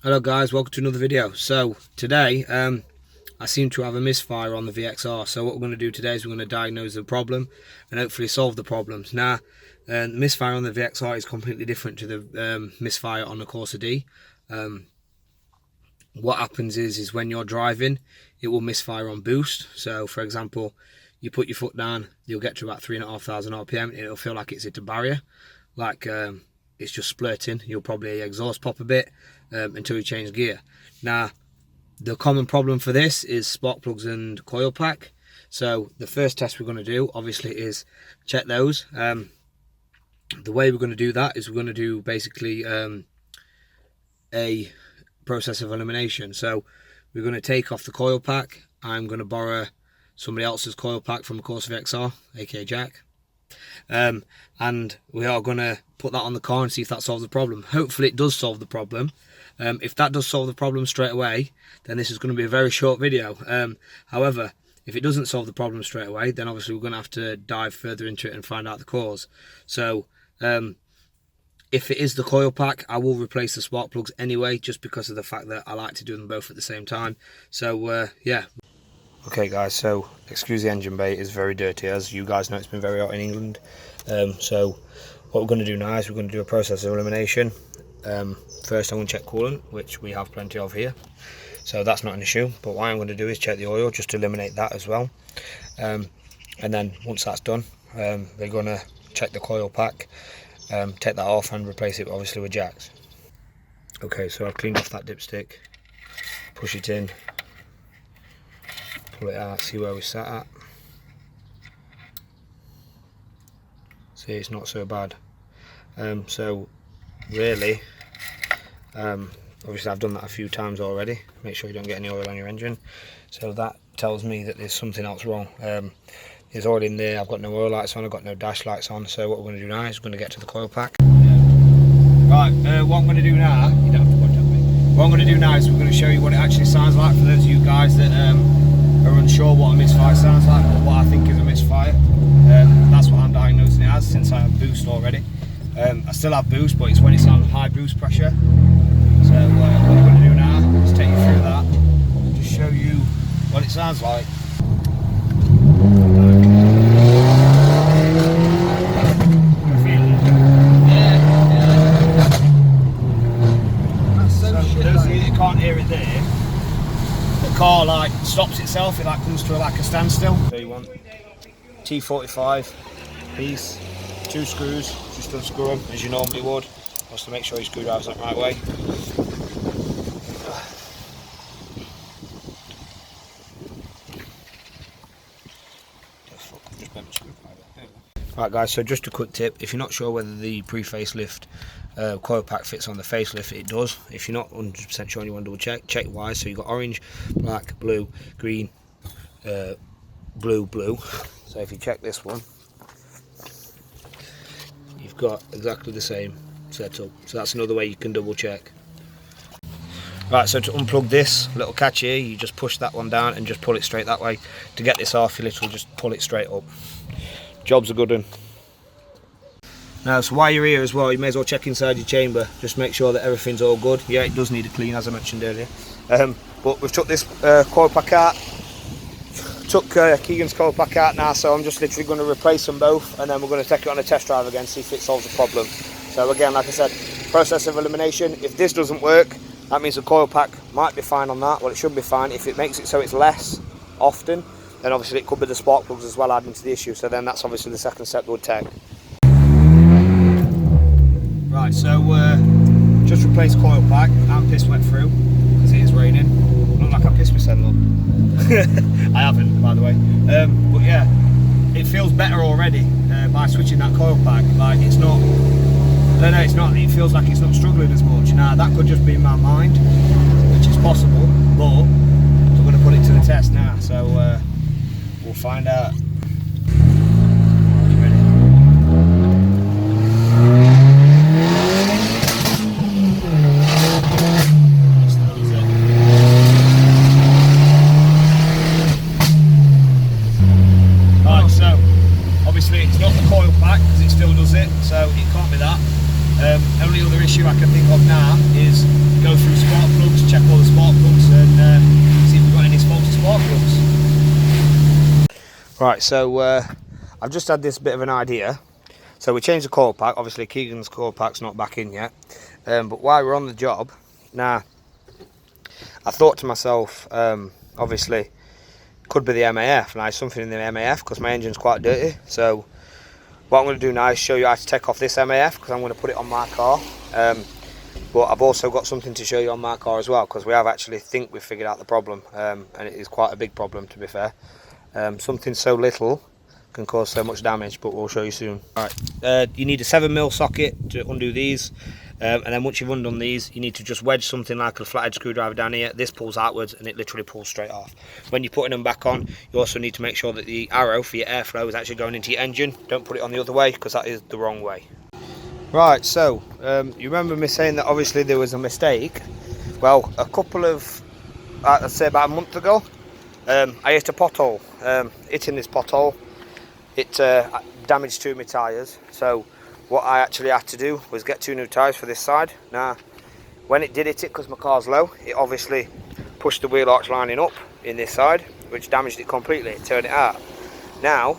Hello guys, welcome to another video. So today I seem to have a misfire on the VXR. So what we're going to do today is we're going to diagnose the problem and hopefully solve the problems. Now the misfire on the VXR is completely different to the misfire on the Corsa D. What happens is when you're driving, it will misfire on boost. So for example, you put your foot down, you'll get to about 3,500 RPM and it'll feel like it's hit a barrier, like it's just splurting. You'll probably exhaust pop a bit until you change gear. Now the common problem for this is spark plugs and coil pack. So the first test we're going to do obviously is check those. The way we're going to do that is we're going to do basically a process of elimination. So we're going to take off the coil pack. I'm going to borrow somebody else's coil pack from a Corsa VXR, aka Jack, and we are going to put that on the car and see if that solves the problem. Hopefully it does solve the problem. If that does solve the problem straight away, then this is going to be a very short video. However, if it doesn't solve the problem straight away, then obviously we're going to have to dive further into it and find out the cause. So if it is the coil pack, I will replace the spark plugs anyway, just because of the fact that I like to do them both at the same time. So yeah. Okay guys, so excuse the engine bay, is very dirty. As you guys know, it's been very hot in England. So what we're going to do now is we're going to do a process of elimination. First I'm going to check coolant, which we have plenty of here, so that's not an issue. But what I'm going to do is check the oil, just to eliminate that as well. And then once that's done, we're going to check the coil pack, take that off and replace it obviously with jacks. Okay, so I've cleaned off that dipstick, push it in, pull it out, see where we sat at. See, it's not so bad. So really, obviously I've done that a few times already. Make sure you don't get any oil on your engine. So that tells me that there's something else wrong. There's oil in there. I've got no oil lights on, I've got no dash lights on. So what we're going to do now is we're going to get to the coil pack. Right, what I'm going to do now, you don't have to point at me. What I'm going to do now is we're going to show you what it actually sounds like for those of you guys that are unsure what a misfire sounds like, or what I think is a misfire. That's what I'm diagnosing it as, since I have boost already. I still have boost, but it's when it's on high boost pressure. So what I'm going to do now is take you through that, just show you what it sounds like. So those of you that can't hear it there, the car like stops itself, it like comes to like a standstill. So you want T45 piece, 2 screws, just unscrew them as you normally would, just to make sure your screwdriver's the right way. Right guys, so just a quick tip, if you're not sure whether the pre-facelift coil pack fits on the facelift, it does. If you're not 100% sure and you want to double check wise. So you've got orange, black, blue, green, blue, blue. So if you check this one, you've got exactly the same setup. So that's another way you can double check. Right, so to unplug this little catch here, you just push that one down and just pull it straight that way. To get this off, you literally just pull it straight up. Job's a good one. Now, so while you're here as well, you may as well check inside your chamber. Just make sure that everything's all good. Yeah, it does need a clean, as I mentioned earlier. But we've took this coil pack out. Took Keegan's coil pack out now, so I'm just literally going to replace them both, and then we're going to take it on a test drive again, see if it solves the problem. So again, like I said, process of elimination. If this doesn't work, that means the coil pack might be fine on that. Well, it should be fine. If it makes it so it's less often, then obviously it could be the spark plugs as well adding to the issue. So then that's obviously the second step we'll take. Right, so just replace coil pack. I'm piss wet through because it is raining. Look like I pissed myself up. I haven't, by the way. But yeah, it feels better already by switching that coil pack. Like it's not, I don't know, it's not. It feels like it's not struggling as much. Now that could just be in my mind, which is possible. But we're going to put it to the test now. So we'll find out. So it can't be that. Only other issue I can think of now is go through spark plug check all the spark plugs and see if we've got any faulty spark plugs. Right, so I've just had this bit of an idea. So we changed the coil pack. Obviously Keegan's coil pack's not back in yet, but while we're on the job now, I thought to myself, obviously could be the MAF. Now, it's something in the MAF because my engine's quite dirty. So what I'm going to do now is show you how to take off this MAF, because I'm going to put it on my car. But I've also got something to show you on my car as well, because we have actually think we've figured out the problem, and it is quite a big problem, to be fair. Something so little can cause so much damage, but we'll show you soon. Alright, you need a 7mm socket to undo these, and then once you've undone these, you need to just wedge something like a flathead screwdriver down here. This pulls outwards and it literally pulls straight off. When you're putting them back on, you also need to make sure that the arrow for your airflow is actually going into your engine. Don't put it on the other way, because that is the wrong way. Right, so you remember me saying that obviously there was a mistake? Well, a couple of, I'd say about a month ago, I hit a pothole. Hitting this pothole, it damaged 2 of my tyres. So what I actually had to do was get 2 new tyres for this side. Now, when it did hit it, because my car's low, it obviously pushed the wheel arch lining up in this side, which damaged it completely. It turned it out. Now,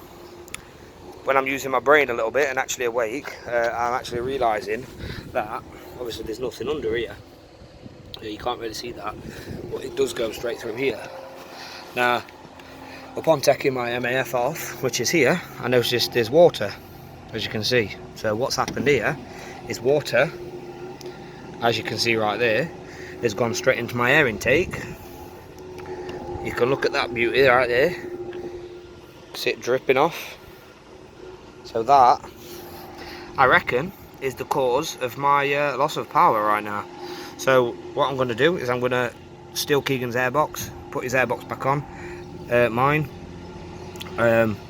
when I'm using my brain a little bit and actually awake, I'm actually realising that obviously there's nothing under here. You can't really see that, but it does go straight through here. Now, upon taking my MAF off, which is here, I noticed there's water, as you can see. So what's happened here is water, as you can see right there, has gone straight into my air intake. You can look at that beauty right there. See it dripping off. So that, I reckon, is the cause of my loss of power right now. So what I'm going to do is I'm going to steal Keegan's airbox, put his airbox back on, mine.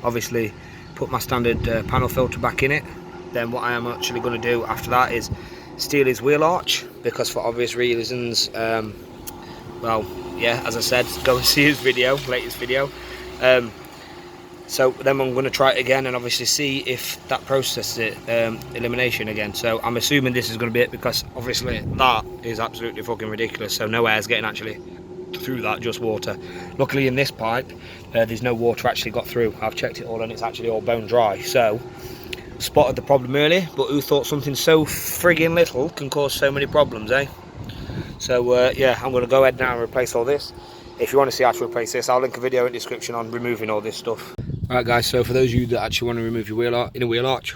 Obviously put my standard panel filter back in it. Then what I am actually going to do after that is steal his wheel arch, because for obvious reasons, well, yeah, as I said, go and see his video, latest video. So then I'm going to try it again and obviously see if that processes it, elimination again. So I'm assuming this is going to be it, because obviously that is absolutely fucking ridiculous. So no air's getting actually through that, just water. Luckily in this pipe, there's no water actually got through. I've checked it all and it's actually all bone dry. So spotted the problem early, but who thought something so friggin' little can cause so many problems, eh? So yeah, I'm going to go ahead now and replace all this. If you want to see how to replace this, I'll link a video in the description on removing all this stuff. Alright guys, so for those of you that actually want to remove your wheel arch,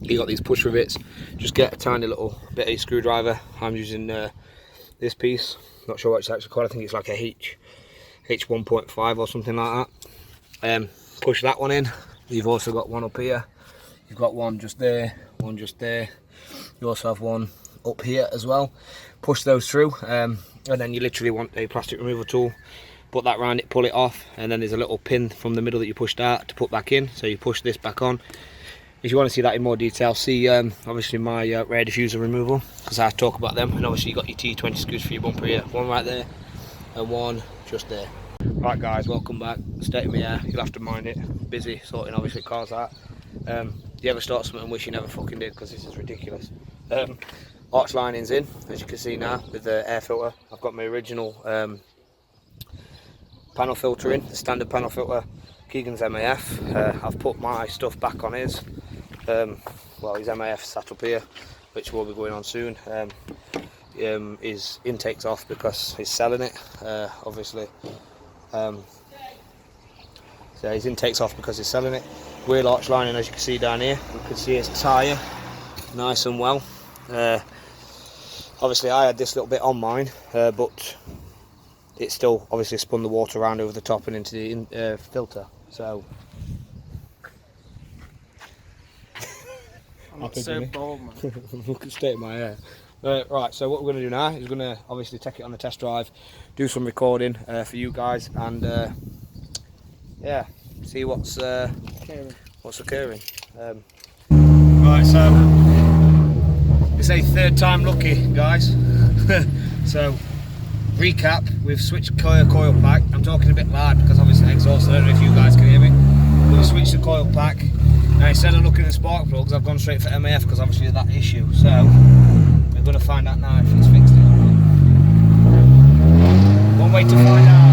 you got these push rivets. Just get a tiny little bit of a screwdriver. I'm using this piece. Not sure what it's actually called. I think it's like a H1.5 or something like that. Push that one in. You've also got one up here. You've got one just there, one just there. You also have one up here as well. Push those through, and then you literally want a plastic removal tool. Put that around it, pull it off, and then there's a little pin from the middle that you pushed out to put back in. So you push this back on. If you want to see that in more detail, see obviously my rear diffuser removal, because I talk about them. And obviously you got your T20 screws for your bumper here, one right there and one just there. Right guys, welcome back. State of my air, you'll have to mind it. Busy sorting obviously cars out. You ever start something and wish you never fucking did, because this is ridiculous. Arch lining's in, as you can see now, with the air filter. I've got my original panel filter in, the standard panel filter, Keegan's MAF. I've put my stuff back on his. Well, his MAF sat up here, which will be going on soon. His intake's off because he's selling it, obviously. So his intake's off because he's selling it. Wheel arch lining, as you can see down here, you can see it's tyre, nice and well. Obviously I had this little bit on mine, but it still obviously spun the water around over the top and into the filter. So I'm not so bold, man. Look at the state of my hair. Right, so what we're going to do now is going to obviously take it on a test drive, do some recording for you guys, and yeah, see what's occurring. Right, so it's a third time lucky, guys. So recap, we've switched coil pack. I'm talking a bit loud because obviously exhaust, I don't know if you guys can hear me. We've switched the coil pack. Now instead of looking at spark plugs, I've gone straight for MAF because obviously of that issue. So we're going to find out now if it's fixed it or not. We'll wait to find out.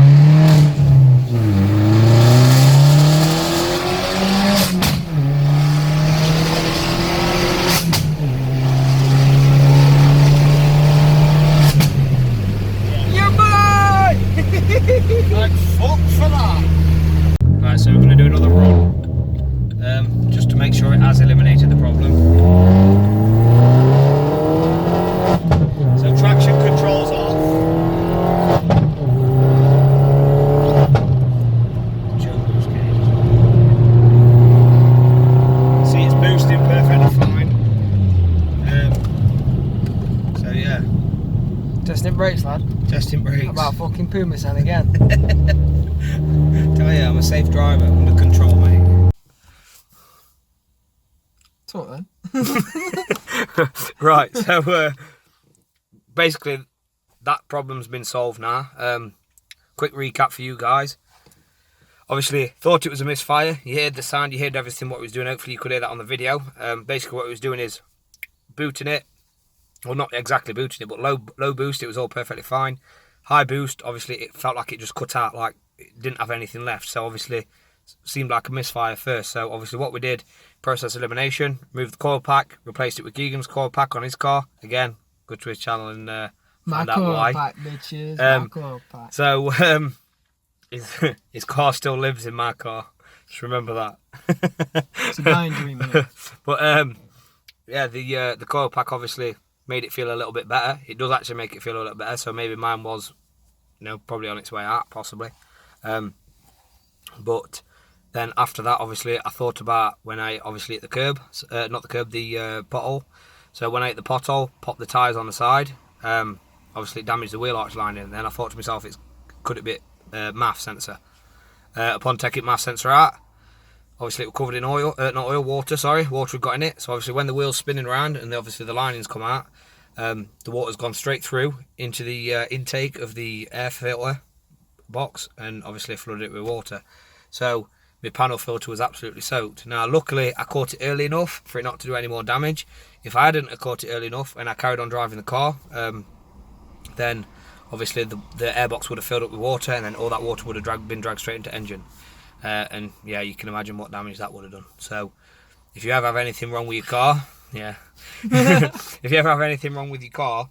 Like fuck for that. Right, so we're going to do another run, just to make sure it has eliminated the problem. So traction control's off. See, it's boosting perfectly fine. So yeah. Testing brakes, lad. Testing brakes. About fucking Puma San again. Tell you, I'm a safe driver, under control, mate. Talk then. Right, so basically that problem's been solved now. Quick recap for you guys. Obviously, thought it was a misfire. You heard the sound, you heard everything what it was doing. Hopefully you could hear that on the video. Basically what it was doing is booting it. Well, not exactly booting it, but low boost, it was all perfectly fine. High boost, obviously it felt like it just cut out, like it didn't have anything left. So obviously seemed like a misfire first. So obviously what we did, process elimination, moved the coil pack, replaced it with Keegan's coil pack on his car. Again, go to his channel and find out why. My coil pack, bitches. My coil pack. So his car still lives in my car. Just remember that. It's a dying dream, isn't it? But yeah, the coil pack obviously made it feel a little bit better. It does actually make it feel a little better. So maybe mine was, probably on its way out, possibly. But then after that, obviously, I thought about when I obviously hit the curb, not the curb, the pothole. So when I hit the pothole, popped the tyres on the side. Obviously, it damaged the wheel arch lining. And then I thought to myself, could it be MAF sensor? Upon taking MAF sensor out, obviously it was covered in oil, water. Sorry, water had got in it. So obviously, when the wheel's spinning around and obviously the linings come out, the water's gone straight through into the intake of the air filter box and obviously flooded it with water. So my panel filter was absolutely soaked. Now luckily I caught it early enough for it not to do any more damage. If I hadn't have caught it early enough and I carried on driving the car, then obviously the airbox would have filled up with water and then all that water would have been dragged straight into engine. And yeah, you can imagine what damage that would have done. So if you ever have anything wrong with your car, if you ever have anything wrong with your car,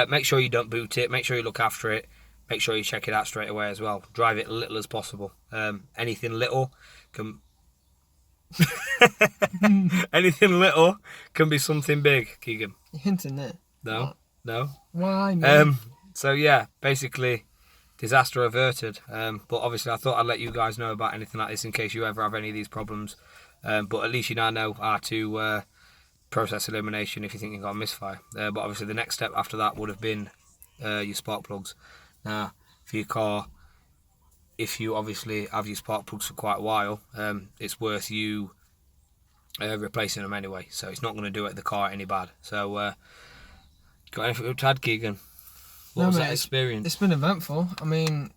make sure you don't boot it, make sure you look after it. Make sure you check it out straight away as well. Drive it little as possible. Anything little can anything little can be something big, Keegan. You're hinting there. No, what? No. Why, man? So yeah, basically disaster averted. But obviously I thought I'd let you guys know about anything like this in case you ever have any of these problems. But at least you now know how to process elimination if you think you've got a misfire. But obviously the next step after that would have been your spark plugs. Now, for your car, if you obviously have your spark plugs for quite a while, it's worth you replacing them anyway. So it's not going to do it the car any bad. So, got anything to add, Keegan? What was that experience? It's been eventful. I mean,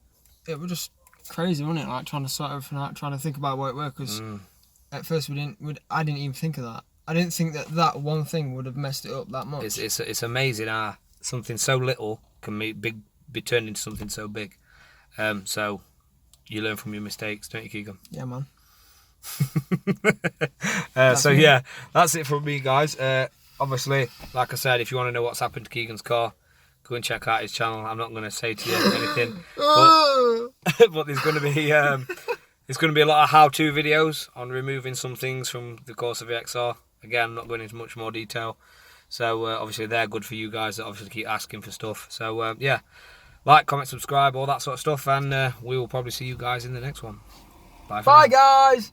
it was just crazy, wasn't it? Like trying to sort everything out, trying to think about what it worked. Because at first I didn't even think of that. I didn't think that one thing would have messed it up that much. It's amazing how something so little can be turned into something so big. So you learn from your mistakes, don't you, Keegan? Yeah, man. So yeah, that's it from me, guys. Obviously, like I said, if you want to know what's happened to Keegan's car, go and check out his channel. I'm not going to say to you anything, but there's going to be a lot of how-to videos on removing some things from the Corsa VXR. Again, I'm not going into much more detail. So obviously they're good for you guys that obviously keep asking for stuff. So yeah, like, comment, subscribe, all that sort of stuff, and we will probably see you guys in the next one. Bye, guys.